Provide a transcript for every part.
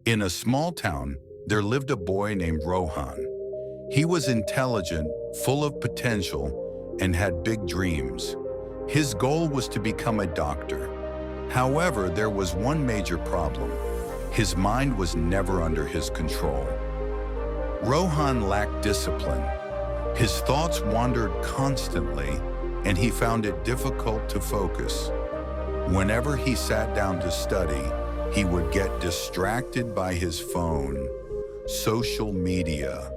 In a small town, there lived a boy named Rohan. He was intelligent, full of potential, and had big dreams. His goal was to become a doctor. However, there was one major problem. His mind was never under his control. Rohan lacked discipline. His thoughts wandered constantly, and he found it difficult to focus. Whenever he sat down to study, he would get distracted by his phone, social media,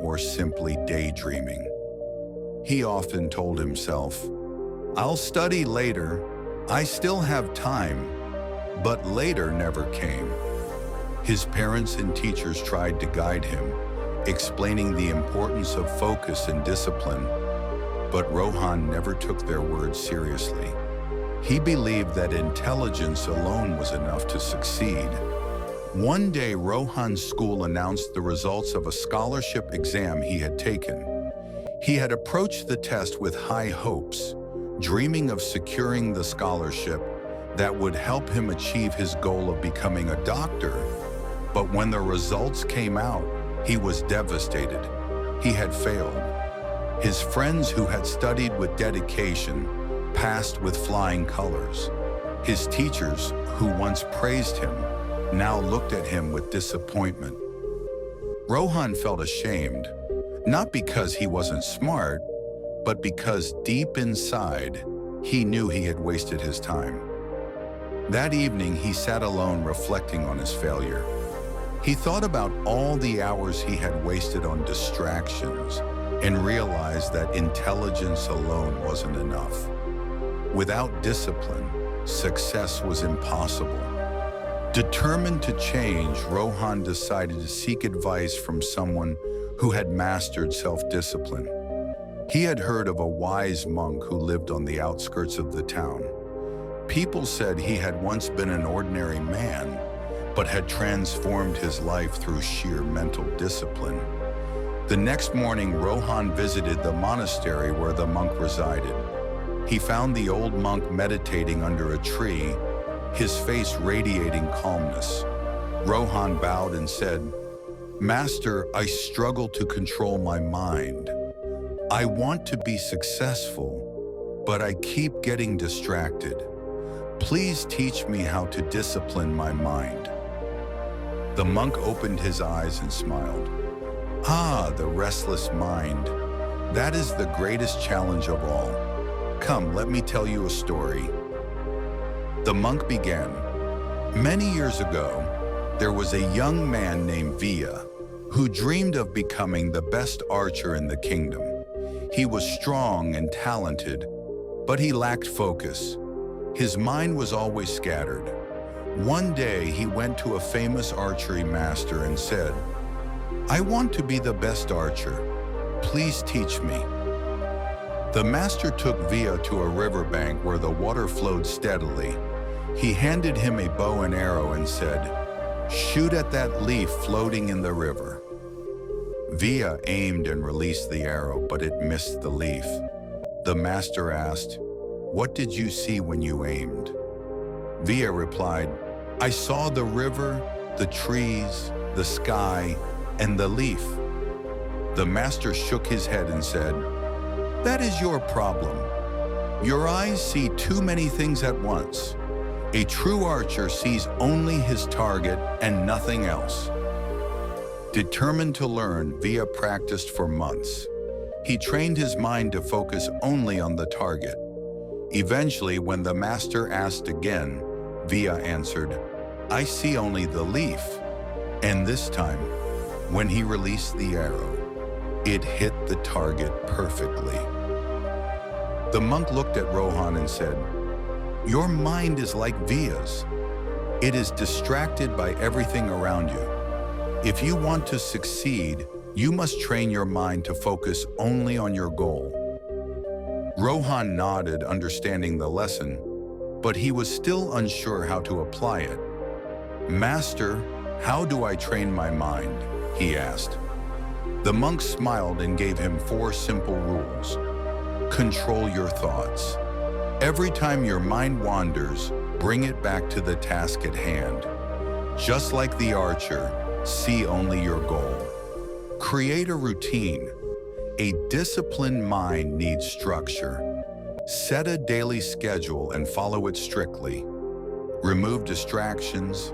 or simply daydreaming. He often told himself, "I'll study later. I still have time," but later never came. His parents and teachers tried to guide him, explaining the importance of focus and discipline, but Rohan never took their words seriously. He believed that intelligence alone was enough to succeed. One day, Rohan's school announced the results of a scholarship exam he had taken. He had approached the test with high hopes, dreaming of securing the scholarship that would help him achieve his goal of becoming a doctor. But when the results came out, he was devastated. He had failed. His friends who had studied with dedication passed with flying colors. His teachers, who once praised him, now looked at him with disappointment. Rohan felt ashamed, not because he wasn't smart, but because deep inside, he knew he had wasted his time. That evening, he sat alone reflecting on his failure. He thought about all the hours he had wasted on distractions and realized that intelligence alone wasn't enough. Without discipline, success was impossible. Determined to change, Rohan decided to seek advice from someone who had mastered self-discipline. He had heard of a wise monk who lived on the outskirts of the town. People said he had once been an ordinary man, but had transformed his life through sheer mental discipline. The next morning, Rohan visited the monastery where the monk resided. He found the old monk meditating under a tree, his face radiating calmness. Rohan bowed and said, "Master, I struggle to control my mind. I want to be successful, but I keep getting distracted. Please teach me how to discipline my mind." The monk opened his eyes and smiled. "Ah, the restless mind. That is the greatest challenge of all. Come, let me tell you a story." The monk began. Many years ago, there was a young man named Via who dreamed of becoming the best archer in the kingdom. He was strong and talented, but he lacked focus. His mind was always scattered. One day, he went to a famous archery master and said, "I want to be the best archer. Please teach me." The master took Via to a riverbank where the water flowed steadily. He handed him a bow and arrow and said, "Shoot at that leaf floating in the river." Via aimed and released the arrow, but it missed the leaf. The master asked, "What did you see when you aimed?" Via replied, "I saw the river, the trees, the sky, and the leaf." The master shook his head and said, "That is your problem. Your eyes see too many things at once. A true archer sees only his target and nothing else." Determined to learn, Via practiced for months. He trained his mind to focus only on the target. Eventually, when the master asked again, Via answered, "I see only the leaf." And this time, when he released the arrow, it hit the target perfectly. The monk looked at Rohan and said, "Your mind is like Via's. It is distracted by everything around you. If you want to succeed, you must train your mind to focus only on your goal." Rohan nodded, understanding the lesson, but he was still unsure how to apply it. "Master, how do I train my mind?" he asked. The monk smiled and gave him 4 simple rules. Control your thoughts. Every time your mind wanders, bring it back to the task at hand. Just like the archer, see only your goal. Create a routine. A disciplined mind needs structure. Set a daily schedule and follow it strictly. Remove distractions.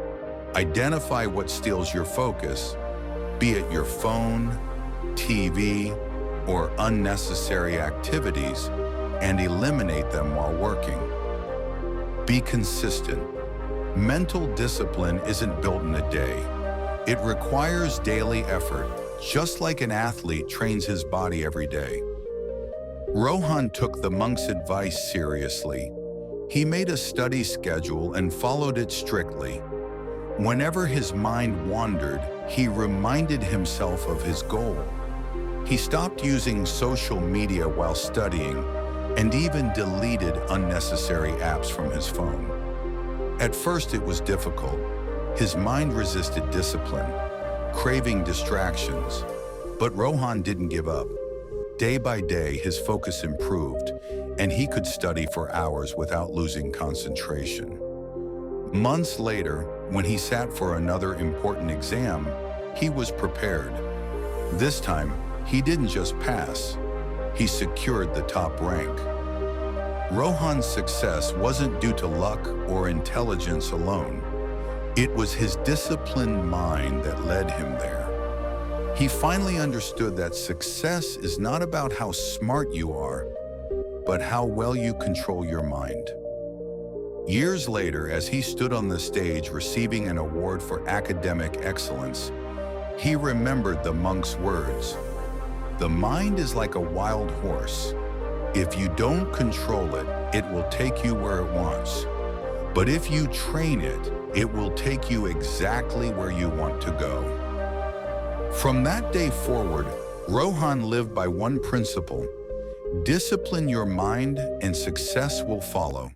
Identify what steals your focus, be it your phone, TV, or unnecessary activities, and eliminate them while working. Be consistent. Mental discipline isn't built in a day. It requires daily effort, just like an athlete trains his body every day. Rohan took the monk's advice seriously. He made a study schedule and followed it strictly. Whenever his mind wandered, he reminded himself of his goal. He stopped using social media while studying and even deleted unnecessary apps from his phone. At first, it was difficult. His mind resisted discipline, craving distractions. But Rohan didn't give up. Day by day, his focus improved, and he could study for hours without losing concentration. Months later, when he sat for another important exam, he was prepared. This time, he didn't just pass, he secured the top rank. Rohan's success wasn't due to luck or intelligence alone. It was his disciplined mind that led him there. He finally understood that success is not about how smart you are, but how well you control your mind. Years later, as he stood on the stage receiving an award for academic excellence, he remembered the monk's words. The mind is like a wild horse. If you don't control it, it will take you where it wants. But if you train it, it will take you exactly where you want to go. From that day forward, Rohan lived by one principle: discipline your mind and success will follow.